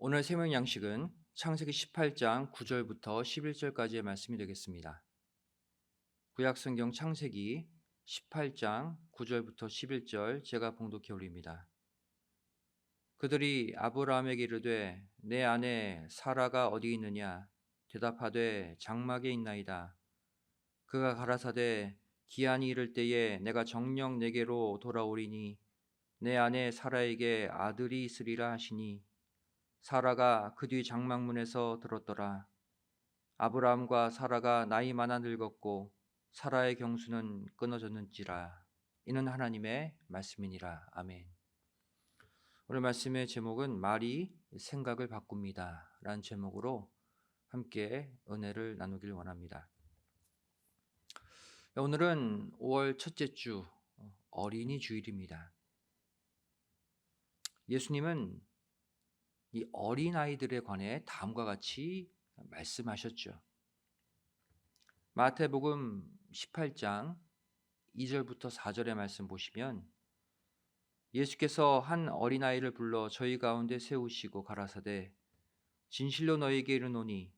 오늘 생명 양식은 창세기 18장 9절부터 11절까지의 말씀이 되겠습니다. 구약 성경 창세기 18장 9절부터 11절 제가 봉독해 올립니다. 그들이 아브라함에게 이르되 내 아내 사라가 어디 있느냐 대답하되 장막에 있나이다. 그가 가라사대 기한이 이를 때에 내가 정녕 내게로 돌아오리니 내 아내 사라에게 아들이 있으리라 하시니 사라가 그 뒤 장막문에서 들었더라. 아브라함과 사라가 나이 많아 늙었고 사라의 경수는 끊어졌는지라. 이는 하나님의 말씀이니라. 아멘. 오늘 말씀의 제목은 말이 생각을 바꿉니다 라는 제목으로 함께 은혜를 나누길 원합니다. 오늘은 5월 첫째 주 어린이 주일입니다. 예수님은 이 어린아이들에 관해 다음과 같이 말씀하셨죠. 마태복음 18장 2절부터 4절의 말씀 보시면 예수께서 한 어린아이를 불러 저희 가운데 세우시고 가라사대 진실로 너희에게 이르노니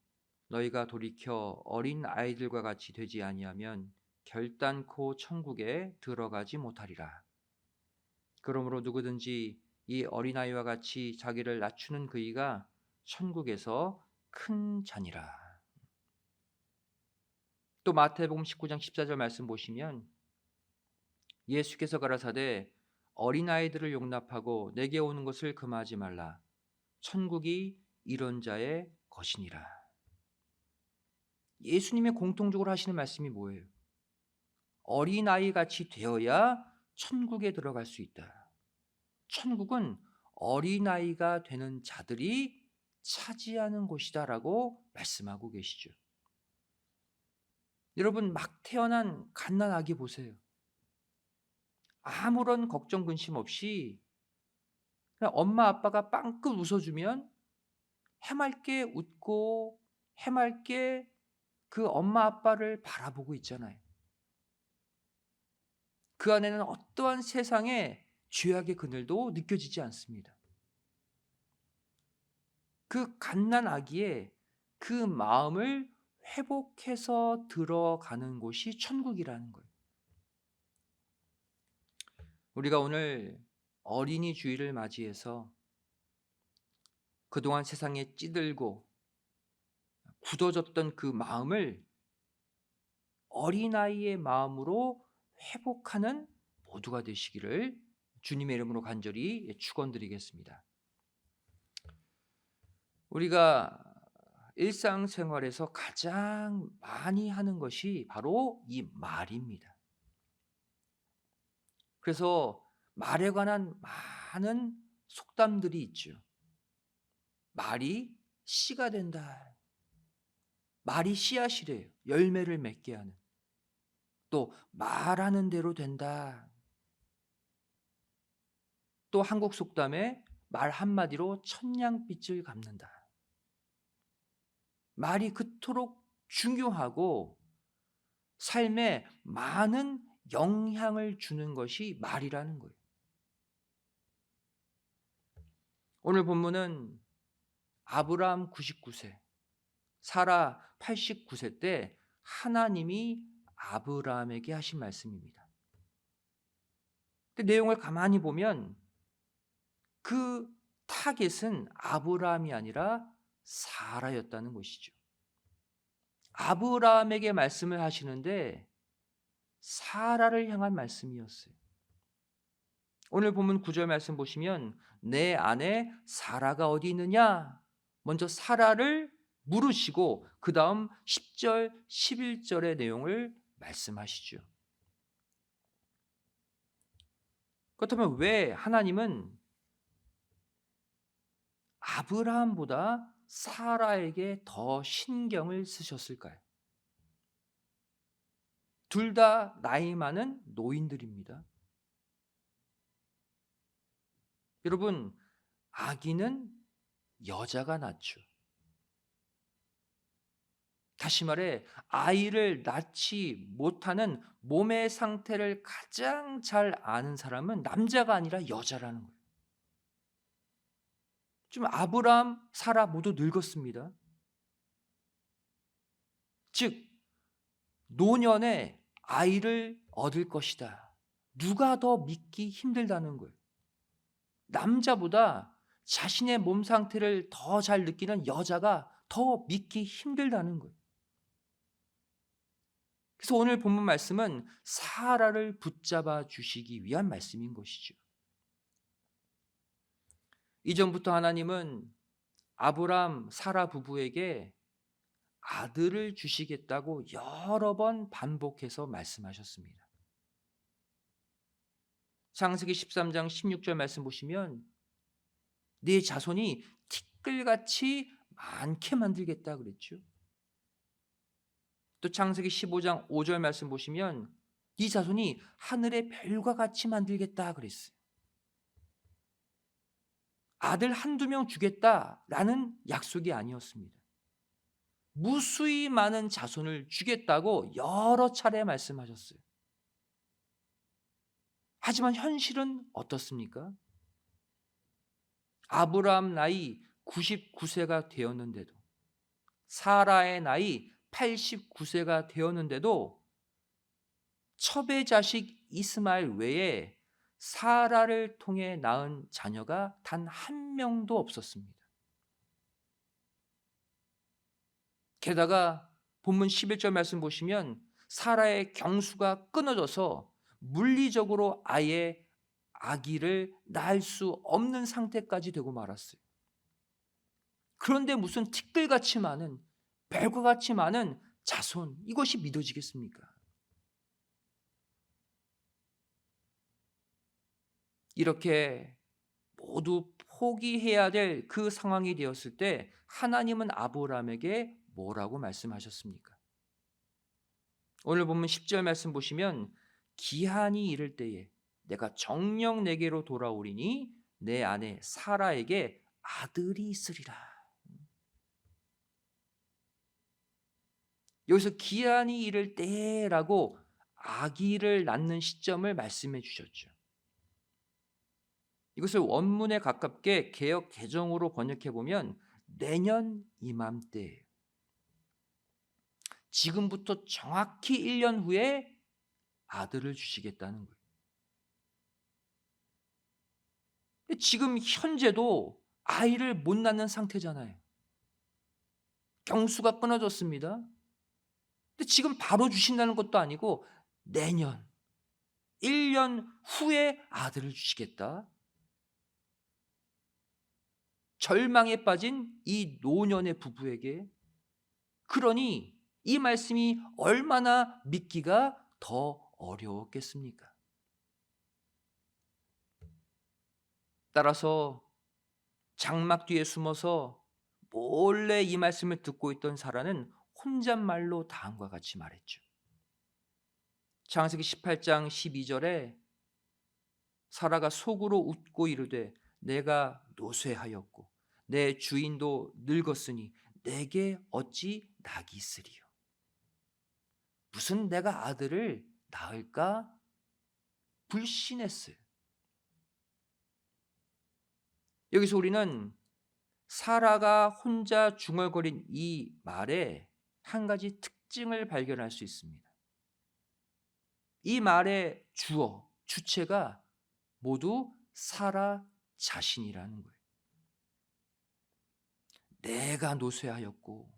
너희가 돌이켜 어린아이들과 같이 되지 아니하면 결단코 천국에 들어가지 못하리라. 그러므로 누구든지 이 어린아이와 같이 자기를 낮추는 그이가 천국에서 큰 자니라. 또 마태복음 19장 14절 말씀 보시면 예수께서 가라사대 어린아이들을 용납하고 내게 오는 것을 금하지 말라. 천국이 이런 자의 것이니라. 예수님의 공통적으로 하시는 말씀이 뭐예요? 어린아이 같이 되어야 천국에 들어갈 수 있다. 천국은 어린아이가 되는 자들이 차지하는 곳이다라고 말씀하고 계시죠. 여러분, 막 태어난 갓난 아기 보세요. 아무런 걱정 근심 없이 그냥 엄마 아빠가 빵긋 웃어주면 해맑게 웃고 해맑게 그 엄마 아빠를 바라보고 있잖아요. 그 안에는 어떠한 세상의 죄악의 그늘도 느껴지지 않습니다. 그 갓난 아기의 그 마음을 회복해서 들어가는 곳이 천국이라는 거예요. 우리가 오늘 어린이 주일을 맞이해서 그동안 세상에 찌들고 굳어졌던 그 마음을 어린아이의 마음으로 회복하는 모두가 되시기를 주님의 이름으로 간절히 축원드리겠습니다. 우리가 일상생활에서 가장 많이 하는 것이 바로 이 말입니다. 그래서 말에 관한 많은 속담들이 있죠. 말이 씨가 된다. 말이 씨앗이래요. 열매를 맺게 하는. 또 말하는 대로 된다. 또 한국 속담에 말 한마디로 천냥빚을 갚는다. 말이 그토록 중요하고 삶에 많은 영향을 주는 것이 말이라는 거예요. 오늘 본문은 아브라함 99세, 사라 89세 때 하나님이 아브라함에게 하신 말씀입니다. 근데 내용을 가만히 보면 그 타겟은 아브라함이 아니라 사라였다는 것이죠. 아브라함에게 말씀을 하시는데 사라를 향한 말씀이었어요. 오늘 본문 9절 말씀 보시면 내 아내 사라가 어디 있느냐? 먼저 사라를 물으시고 그 다음 10절, 11절의 내용을 말씀하시죠. 그렇다면 왜 하나님은 아브라함보다 사라에게 더 신경을 쓰셨을까요? 둘 다 나이 많은 노인들입니다. 여러분, 아기는 여자가 낳죠. 다시 말해 아이를 낳지 못하는 몸의 상태를 가장 잘 아는 사람은 남자가 아니라 여자라는 거예요. 좀 아브람, 사라 모두 늙었습니다. 즉 노년에 아이를 얻을 것이다. 누가 더 믿기 힘들다는 거예요. 남자보다 자신의 몸 상태를 더 잘 느끼는 여자가 더 믿기 힘들다는 거예요. 그래서 오늘 본문 말씀은 사라를 붙잡아 주시기 위한 말씀인 것이죠. 이전부터 하나님은 아브람, 사라 부부에게 아들을 주시겠다고 여러 번 반복해서 말씀하셨습니다. 창세기 13장 16절 말씀 보시면 네 자손이 티끌같이 많게 만들겠다 그랬죠. 또 창세기 15장 5절 말씀 보시면 네 자손이 하늘의 별과 같이 만들겠다 그랬어요. 아들 한두 명 주겠다라는 약속이 아니었습니다. 무수히 많은 자손을 주겠다고 여러 차례 말씀하셨어요. 하지만 현실은 어떻습니까? 아브라함 나이 99세가 되었는데도, 사라의 나이 89세가 되었는데도 첩의 자식 이스마엘 외에 사라를 통해 낳은 자녀가 단 한 명도 없었습니다. 게다가 본문 11절 말씀 보시면 사라의 경수가 끊어져서 물리적으로 아예 아기를 낳을 수 없는 상태까지 되고 말았어요. 그런데 무슨 티끌같이 많은, 별과 같이 많은 자손, 이것이 믿어지겠습니까? 이렇게 모두 포기해야 될 그 상황이 되었을 때 하나님은 아브라함에게 뭐라고 말씀하셨습니까? 오늘 보면 10절 말씀 보시면 기한이 이를 때에 내가 정녕 내게로 돌아오리니 내 아내 사라에게 아들이 있으리라. 여기서 기한이 이를 때라고 아기를 낳는 시점을 말씀해 주셨죠. 이것을 원문에 가깝게 개역 개정으로 번역해 보면 내년 이맘때예요. 지금부터 정확히 1년 후에 아들을 주시겠다는 거예요. 근데 지금 현재도 아이를 못 낳는 상태잖아요. 경수가 끊어졌습니다. 근데 지금 바로 주신다는 것도 아니고 내년 1년 후에 아들을 주시겠다. 절망에 빠진 이 노년의 부부에게, 그러니 이 말씀이 얼마나 믿기가 더 어려웠겠습니까? 따라서 장막 뒤에 숨어서 몰래 이 말씀을 듣고 있던 사라는 혼잣말로 다음과 같이 말했죠. 창세기 18장 12절에 사라가 속으로 웃고 이르되 내가 노쇠하였고 내 주인도 늙었으니 내게 어찌 낙이 있으리요. 무슨 내가 아들을 낳을까 불신했어요. 여기서 우리는 사라가 혼자 중얼거린 이 말에 한 가지 특징을 발견할 수 있습니다. 이 말의 주어, 주체가 모두 사라 자신이라는 거예요. 내가 노쇠하였고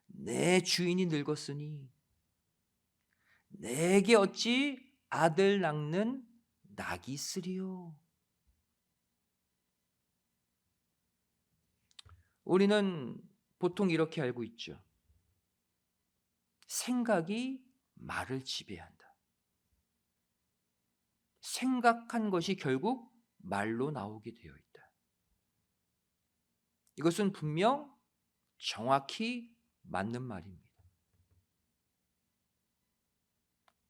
내 주인이 늙었으니 내게 어찌 아들 낳는 낙이 있으리요. 우리는 보통 이렇게 알고 있죠. 생각이 말을 지배한다. 생각한 것이 결국 말로 나오게 되어 있다. 이것은 분명 정확히 맞는 말입니다.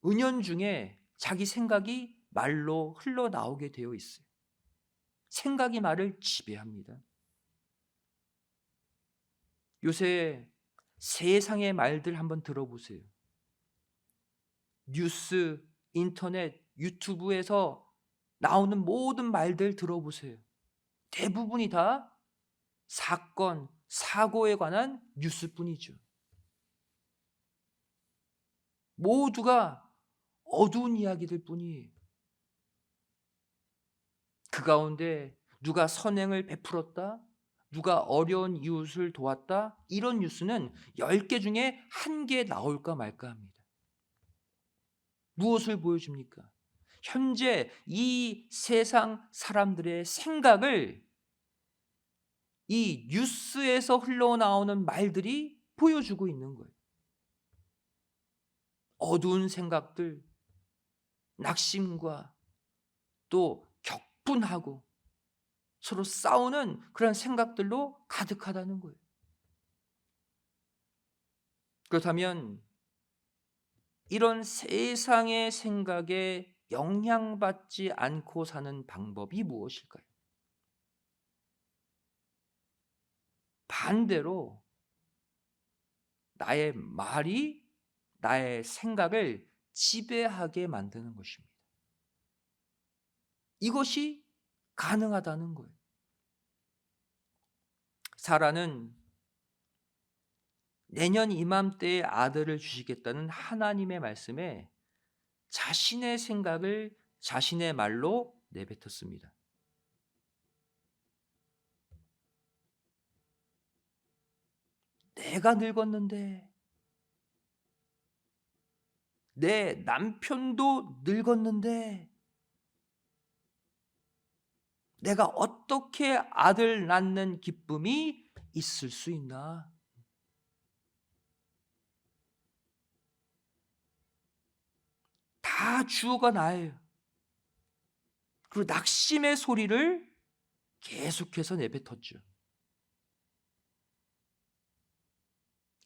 은연중에 자기 생각이 말로 흘러나오게 되어 있어요. 생각이 말을 지배합니다. 요새 세상의 말들 한번 들어보세요. 뉴스, 인터넷, 유튜브에서 나오는 모든 말들 들어보세요. 대부분이 다 사건, 사고에 관한 뉴스뿐이죠. 모두가 어두운 이야기들 뿐이에요. 그 가운데 누가 선행을 베풀었다, 누가 어려운 이웃을 도왔다, 이런 뉴스는 10개 중에 1개 나올까 말까 합니다. 무엇을 보여줍니까? 현재 이 세상 사람들의 생각을 이 뉴스에서 흘러나오는 말들이 보여주고 있는 거예요. 어두운 생각들, 낙심과 또 격분하고 서로 싸우는 그런 생각들로 가득하다는 거예요. 그렇다면 이런 세상의 생각에 영향받지 않고 사는 방법이 무엇일까요? 반대로 나의 말이 나의 생각을 지배하게 만드는 것입니다. 이것이 가능하다는 거예요. 사라는 내년 이맘때에 아들을 주시겠다는 하나님의 말씀에 자신의 생각을 자신의 말로 내뱉었습니다. 내가 늙었는데, 내 남편도 늙었는데, 내가 어떻게 아들 낳는 기쁨이 있을 수 있나? 다 주어가 나예요. 그리고 낙심의 소리를 계속해서 내뱉었죠.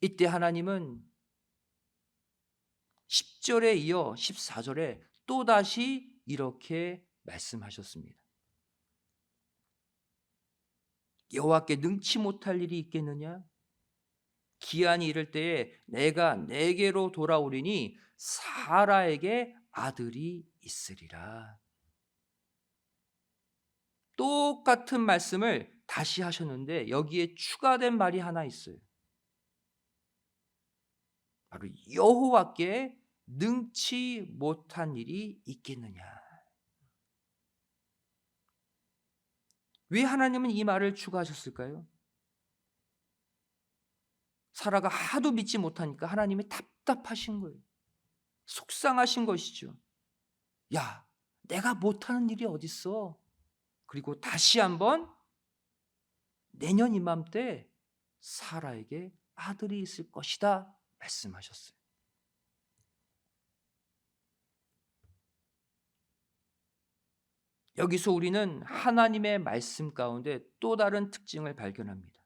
이때 하나님은 10절에 이어 14절에 또다시 이렇게 말씀하셨습니다. 여호와께 능치 못할 일이 있겠느냐? 기한이 이를 때에 내가 내게로 돌아오리니 사라에게 아들이 있으리라. 똑같은 말씀을 다시 하셨는데 여기에 추가된 말이 하나 있어요. 바로 여호와께 능치 못한 일이 있겠느냐. 왜 하나님은 이 말을 추가하셨을까요? 사라가 하도 믿지 못하니까 하나님이 답답하신 거예요. 속상하신 것이죠. 야, 내가 못하는 일이 어딨어. 그리고 다시 한번 내년 이맘때 사라에게 아들이 있을 것이다 말씀하셨어요. 여기서 우리는 하나님의 말씀 가운데 또 다른 특징을 발견합니다.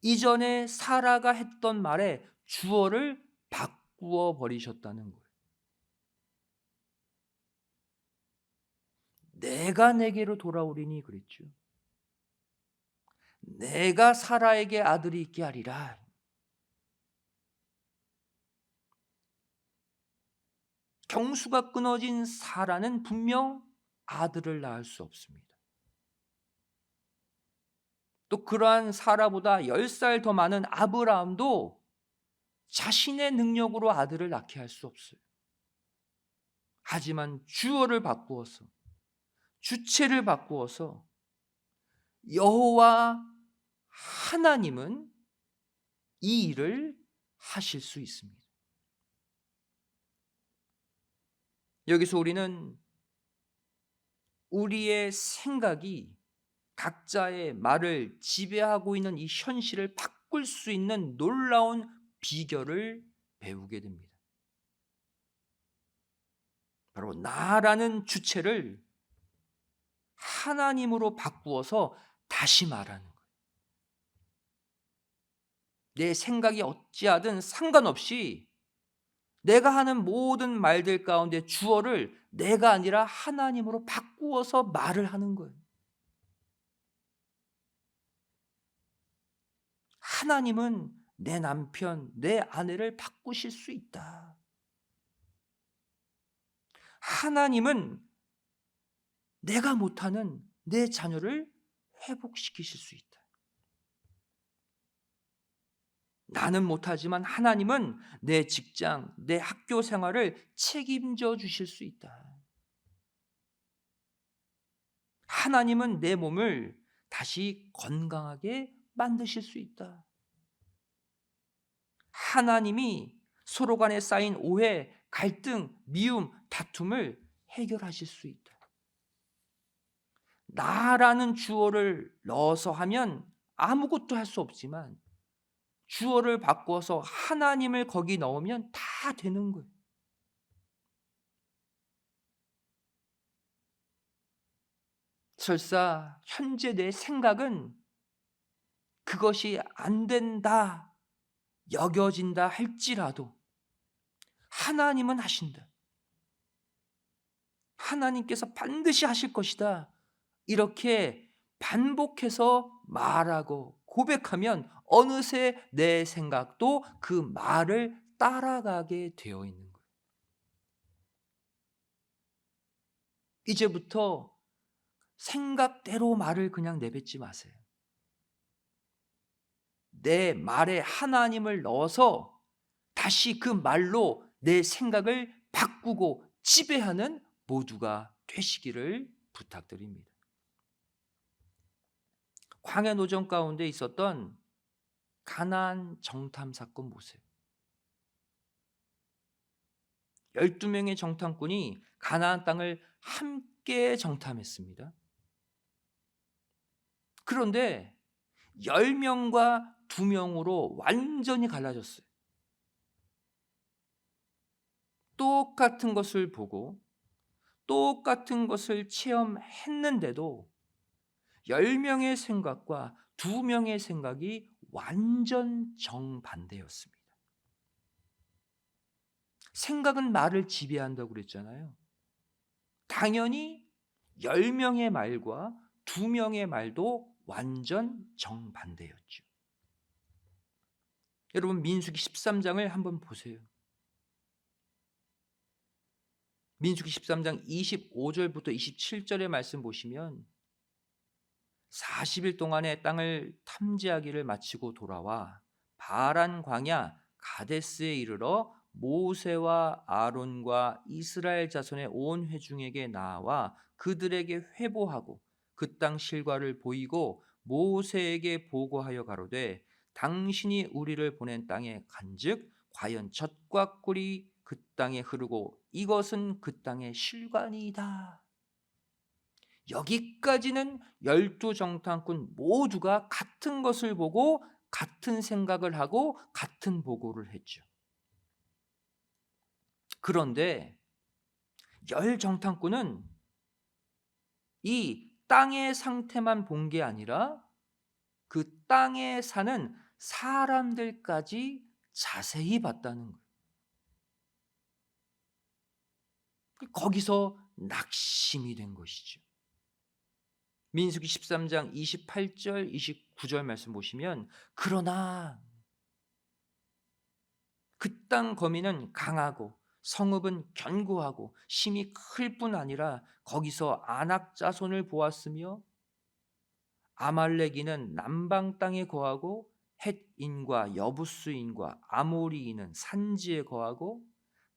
이전에 사라가 했던 말에 주어를 바꾸어 버리셨다는 거예요. 내가 내게로 돌아오리니 그랬죠. 내가 사라에게 아들이 있게 하리라. 경수가 끊어진 사라는 분명 아들을 낳을 수 없습니다. 또 그러한 사라보다 10살 더 많은 아브라함도 자신의 능력으로 아들을 낳게 할 수 없어요. 하지만 주어를 바꾸어서, 주체를 바꾸어서 여호와 하나님은 이 일을 하실 수 있습니다. 여기서 우리는 우리의 생각이 각자의 말을 지배하고 있는 이 현실을 바꿀 수 있는 놀라운 비결을 배우게 됩니다. 바로 나라는 주체를 하나님으로 바꾸어서 다시 말하는 거예요. 내 생각이 어찌하든 상관없이 내가 하는 모든 말들 가운데 주어를 내가 아니라 하나님으로 바꾸어서 말을 하는 거예요. 하나님은 내 남편, 내 아내를 바꾸실 수 있다. 하나님은 내가 못하는 내 자녀를 회복시키실 수 있다. 나는 못하지만 하나님은 내 직장, 내 학교 생활을 책임져 주실 수 있다. 하나님은 내 몸을 다시 건강하게 만드실 수 있다. 하나님이 서로 간에 쌓인 오해, 갈등, 미움, 다툼을 해결하실 수 있다. 나라는 주어를 넣어서 하면 아무것도 할 수 없지만 주어를 바꿔서 하나님을 거기 넣으면 다 되는 거예요. 설사 현재 내 생각은 그것이 안 된다, 여겨진다 할지라도 하나님은 하신다. 하나님께서 반드시 하실 것이다. 이렇게 반복해서 말하고 고백하면 어느새 내 생각도 그 말을 따라가게 되어 있는 거예요. 이제부터 생각대로 말을 그냥 내뱉지 마세요. 내 말에 하나님을 넣어서 다시 그 말로 내 생각을 바꾸고 지배하는 모두가 되시기를 부탁드립니다. 광야 노정 가운데 있었던 가나안 정탐 사건 보세요. 12명의 정탐꾼이 가나안 땅을 함께 정탐했습니다. 그런데 10명과 2명으로 완전히 갈라졌어요. 똑같은 것을 보고 똑같은 것을 체험했는데도 10명의 생각과 2명의 생각이 완전 정반대였습니다. 생각은 말을 지배한다고 그랬잖아요. 당연히 10명의 말과 2명의 말도 완전 정반대였죠. 여러분 민수기 13장을 한번 보세요. 민수기 13장 25절부터 27절의 말씀 보시면 40일 동안의 땅을 탐지하기를 마치고 돌아와 바란 광야 가데스에 이르러 모세와 아론과 이스라엘 자손의 온 회중에게 나와 그들에게 회보하고 그 땅 실과를 보이고 모세에게 보고하여 가로되 당신이 우리를 보낸 땅에 간즉 과연 젖과 꿀이 그 땅에 흐르고 이것은 그 땅의 실과니이다. 여기까지는 12정탐꾼 모두가 같은 것을 보고 같은 생각을 하고 같은 보고를 했죠. 그런데 10정탐꾼은 이 땅의 상태만 본 게 아니라 그 땅에 사는 사람들까지 자세히 봤다는 거예요. 거기서 낙심이 된 것이죠. 민수기 13장 28절 29절 말씀 보시면 그러나 그 땅 거민은 강하고 성읍은 견고하고 심이 클 뿐 아니라 거기서 아낙 자손을 보았으며 아말렉인은 남방 땅에 거하고 헷인과 여부스인과 아모리인은 산지에 거하고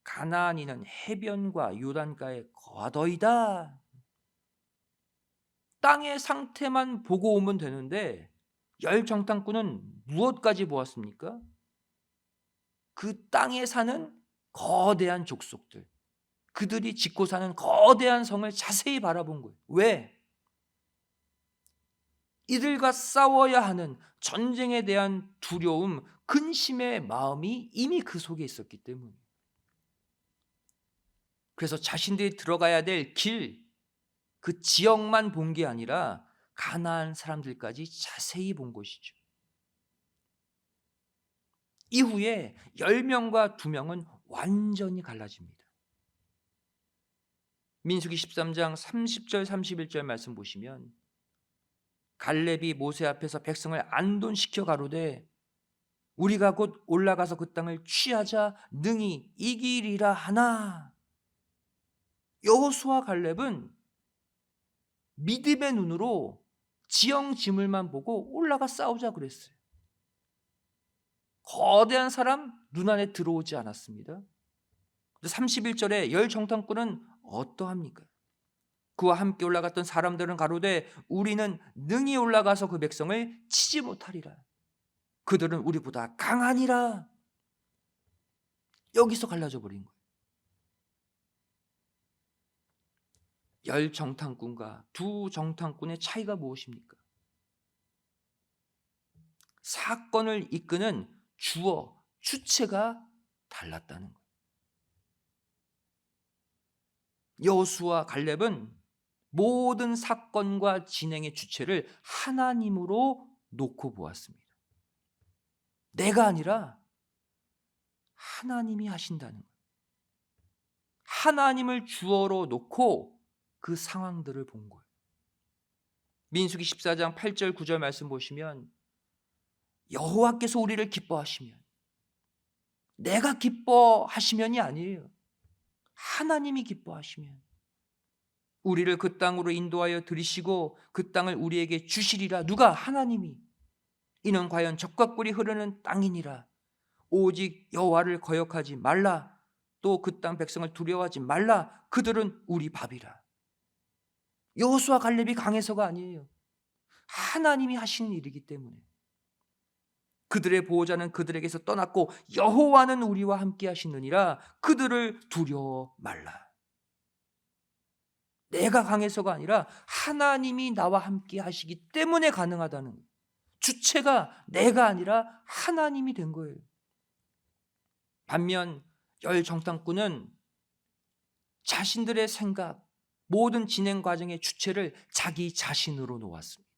가나안인은 해변과 요단가에 거하더이다. 땅의 상태만 보고 오면 되는데 10정탐꾼은 무엇까지 보았습니까? 그 땅에 사는 거대한 족속들, 그들이 짓고 사는 거대한 성을 자세히 바라본 거예요. 왜? 이들과 싸워야 하는 전쟁에 대한 두려움, 근심의 마음이 이미 그 속에 있었기 때문에. 그래서 자신들이 들어가야 될 길, 그 지역만 본 게 아니라 가나안 사람들까지 자세히 본 것이죠. 이후에 10명과 2명은 완전히 갈라집니다. 민수기 13장 30절 31절 말씀 보시면 갈렙이 모세 앞에서 백성을 안돈시켜 가로되 우리가 곧 올라가서 그 땅을 취하자 능히 이기리라 하나. 여호수아 갈렙은 믿음의 눈으로 지형지물만 보고 올라가 싸우자 그랬어요. 거대한 사람 눈안에 들어오지 않았습니다. 31절에 열 정탐꾼은 어떠합니까? 그와 함께 올라갔던 사람들은 가로되 우리는 능히 올라가서 그 백성을 치지 못하리라. 그들은 우리보다 강하니라. 여기서 갈라져 버린 거예요. 열 정탐꾼과 두 정탐꾼의 차이가 무엇입니까? 사건을 이끄는 주어, 주체가 달랐다는 거예요. 여호수아와 갈렙은 모든 사건과 진행의 주체를 하나님으로 놓고 보았습니다. 내가 아니라 하나님이 하신다는 거예요. 하나님을 주어로 놓고 그 상황들을 본 거예요. 민수기 14장 8절 9절 말씀 보시면 여호와께서 우리를 기뻐하시면, 내가 기뻐하시면이 아니에요. 하나님이 기뻐하시면 우리를 그 땅으로 인도하여 들이시고 그 땅을 우리에게 주시리라. 누가? 하나님이. 이는 과연 젖과 꿀이 흐르는 땅이니라. 오직 여호와를 거역하지 말라. 또 그 땅 백성을 두려워하지 말라. 그들은 우리 밥이라. 여호수아 갈렙이 강해서가 아니에요. 하나님이 하시는 일이기 때문에. 그들의 보호자는 그들에게서 떠났고 여호와는 우리와 함께 하시느니라. 그들을 두려워 말라. 내가 강해서가 아니라 하나님이 나와 함께 하시기 때문에 가능하다는 거예요. 주체가 내가 아니라 하나님이 된 거예요. 반면 열 정탐꾼은 자신들의 생각, 모든 진행 과정의 주체를 자기 자신으로 놓았습니다.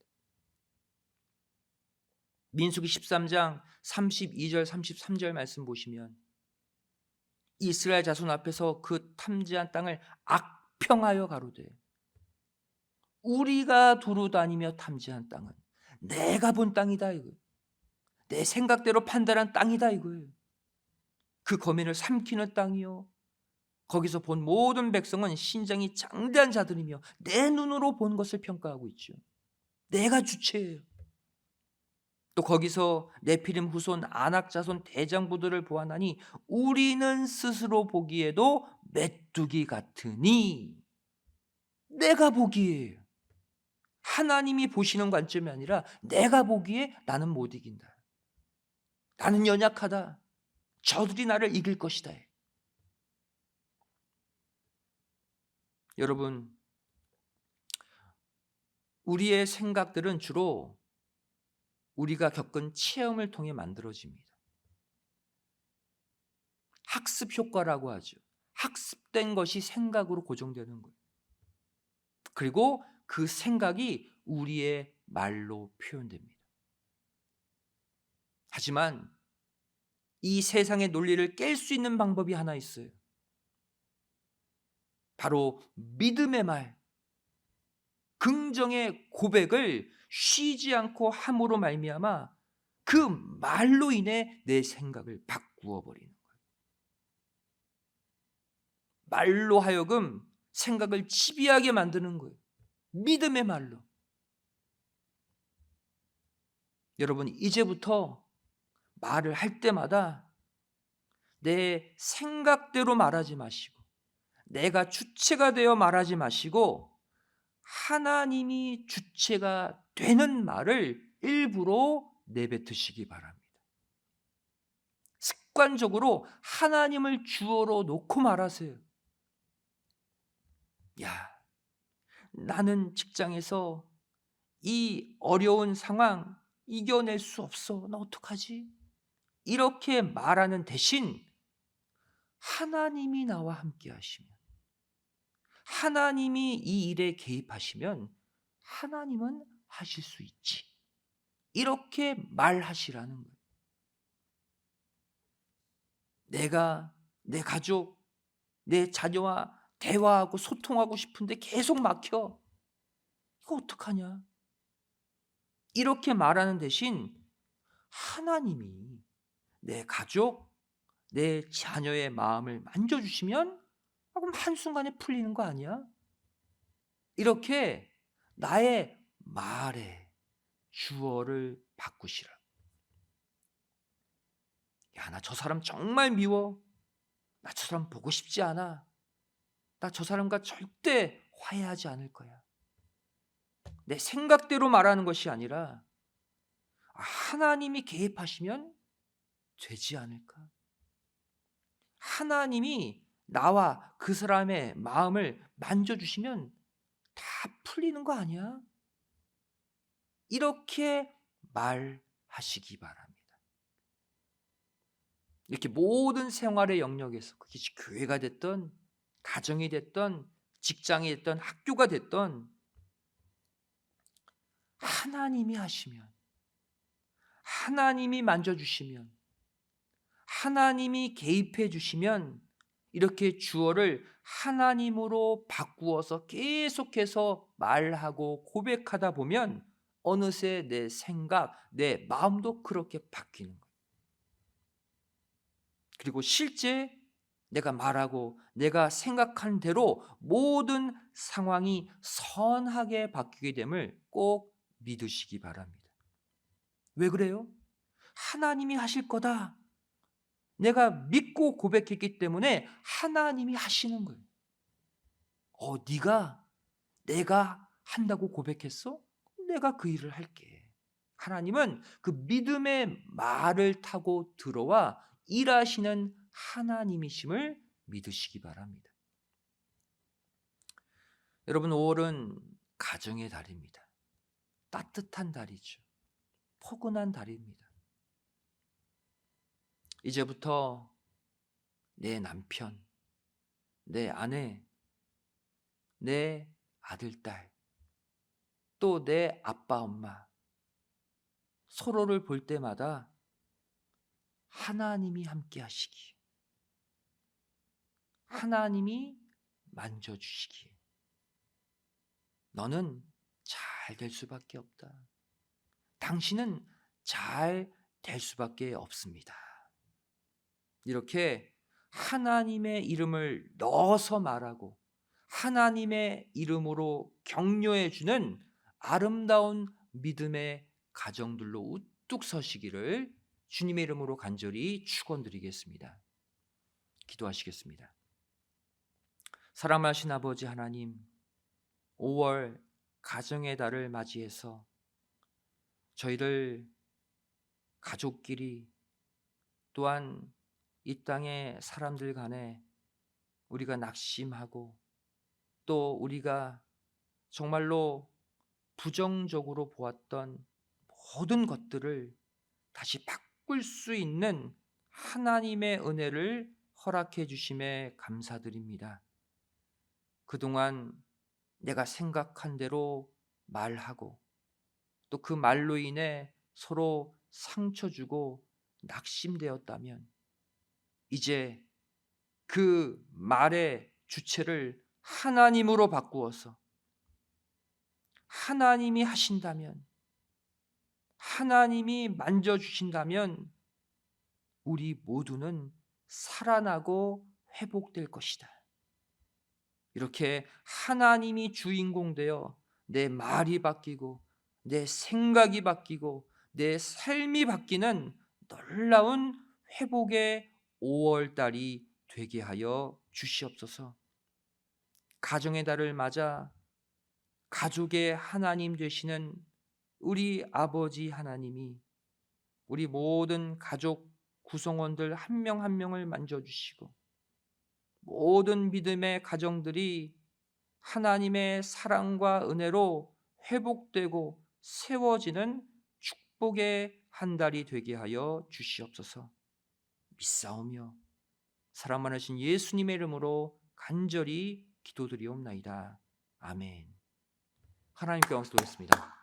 민수기 13장 32절 33절 말씀 보시면 이스라엘 자손 앞에서 그 탐지한 땅을 악평하여 가로되 우리가 두루 다니며 탐지한 땅은 내가 본 땅이다 이거예요. 내 생각대로 판단한 땅이다 이거예요. 그 거민을 삼키는 땅이요, 거기서 본 모든 백성은 신장이 장대한 자들이며 내 눈으로 본 것을 평가하고 있죠. 내가 주체예요. 또 거기서 네피림 후손 아낙 자손 대장부들을 보아하니 우리는 스스로 보기에도 메뚜기 같으니, 내가 보기에, 하나님이 보시는 관점이 아니라 내가 보기에 나는 못 이긴다, 나는 연약하다, 저들이 나를 이길 것이다. 여러분, 우리의 생각들은 주로 우리가 겪은 체험을 통해 만들어집니다. 학습 효과라고 하죠. 학습된 것이 생각으로 고정되는 거예요. 그리고 그 생각이 우리의 말로 표현됩니다. 하지만 이 세상의 논리를 깰 수 있는 방법이 하나 있어요. 바로 믿음의 말, 긍정의 고백을 쉬지 않고 함으로 말미암아 그 말로 인해 내 생각을 바꾸어 버리는 거예요. 말로 하여금 생각을 지배하게 만드는 거예요. 믿음의 말로. 여러분, 이제부터 말을 할 때마다 내 생각대로 말하지 마시고, 내가 주체가 되어 말하지 마시고, 하나님이 주체가 되는 말을 일부러 내뱉으시기 바랍니다. 습관적으로 하나님을 주어로 놓고 말하세요. 야, 나는 직장에서 이 어려운 상황 이겨낼 수 없어. 나 어떡하지? 이렇게 말하는 대신 하나님이 나와 함께 하시면, 하나님이 이 일에 개입하시면 하나님은 하실 수 있지, 이렇게 말하시라는 거예요. 내가 내 가족, 내 자녀와 대화하고 소통하고 싶은데 계속 막혀. 이거 어떡하냐? 이렇게 말하는 대신 하나님이 내 가족, 내 자녀의 마음을 만져주시면 그럼 한순간에 풀리는 거 아니야? 이렇게 나의 말에 주어를 바꾸시라. 야, 나 저 사람 정말 미워. 나 저 사람 보고 싶지 않아. 나 저 사람과 절대 화해하지 않을 거야. 내 생각대로 말하는 것이 아니라 하나님이 개입하시면 되지 않을까? 하나님이 나와 그 사람의 마음을 만져주시면 다 풀리는 거 아니야? 이렇게 말하시기 바랍니다. 이렇게 모든 생활의 영역에서, 그게 교회가 됐던, 가정이 됐던, 직장이 됐던, 학교가 됐던, 하나님이 하시면, 하나님이 만져주시면, 하나님이 개입해 주시면 이렇게 주어를 하나님으로 바꾸어서 계속해서 말하고 고백하다 보면 어느새 내 생각, 내 마음도 그렇게 바뀌는 거예요. 그리고 실제 내가 말하고 내가 생각한 대로 모든 상황이 선하게 바뀌게 됨을 꼭 믿으시기 바랍니다. 왜 그래요? 하나님이 하실 거다. 내가 믿고 고백했기 때문에 하나님이 하시는 거예요. 네가 내가 한다고 고백했어? 내가 그 일을 할게. 하나님은 그 믿음의 말을 타고 들어와 일하시는 하나님이심을 믿으시기 바랍니다. 여러분, 5월은 가정의 달입니다. 따뜻한 달이죠. 포근한 달입니다. 이제부터 내 남편, 내 아내, 내 아들, 딸, 또 내 아빠, 엄마, 서로를 볼 때마다 하나님이 함께 하시기, 하나님이 만져주시기, 너는 잘 될 수밖에 없다. 당신은 잘 될 수밖에 없습니다. 이렇게 하나님의 이름을 넣어서 말하고 하나님의 이름으로 격려해 주는 아름다운 믿음의 가정들로 우뚝 서시기를 주님의 이름으로 간절히 축원드리겠습니다. 기도하시겠습니다. 사랑하신 아버지 하나님, 5월 가정의 달을 맞이해서 저희를 가족끼리 또한 이 땅의 사람들 간에 우리가 낙심하고 또 우리가 정말로 부정적으로 보았던 모든 것들을 다시 바꿀 수 있는 하나님의 은혜를 허락해 주심에 감사드립니다. 그동안 내가 생각한 대로 말하고 또 그 말로 인해 서로 상처 주고 낙심되었다면 이제 그 말의 주체를 하나님으로 바꾸어서 하나님이 하신다면, 하나님이 만져주신다면 우리 모두는 살아나고 회복될 것이다. 이렇게 하나님이 주인공 되어 내 말이 바뀌고 내 생각이 바뀌고 내 삶이 바뀌는 놀라운 회복의 5월달이 되게 하여 주시옵소서. 가정의 달을 맞아 가족의 하나님 되시는 우리 아버지 하나님이 우리 모든 가족 구성원들 한 명 한 명을 만져주시고 모든 믿음의 가정들이 하나님의 사랑과 은혜로 회복되고 세워지는 축복의 한 달이 되게 하여 주시옵소서. 믿사오며 사랑 많으신 예수님의 이름으로 간절히 기도드리옵나이다. 아멘. 하나님께 영광 돌리겠습니다.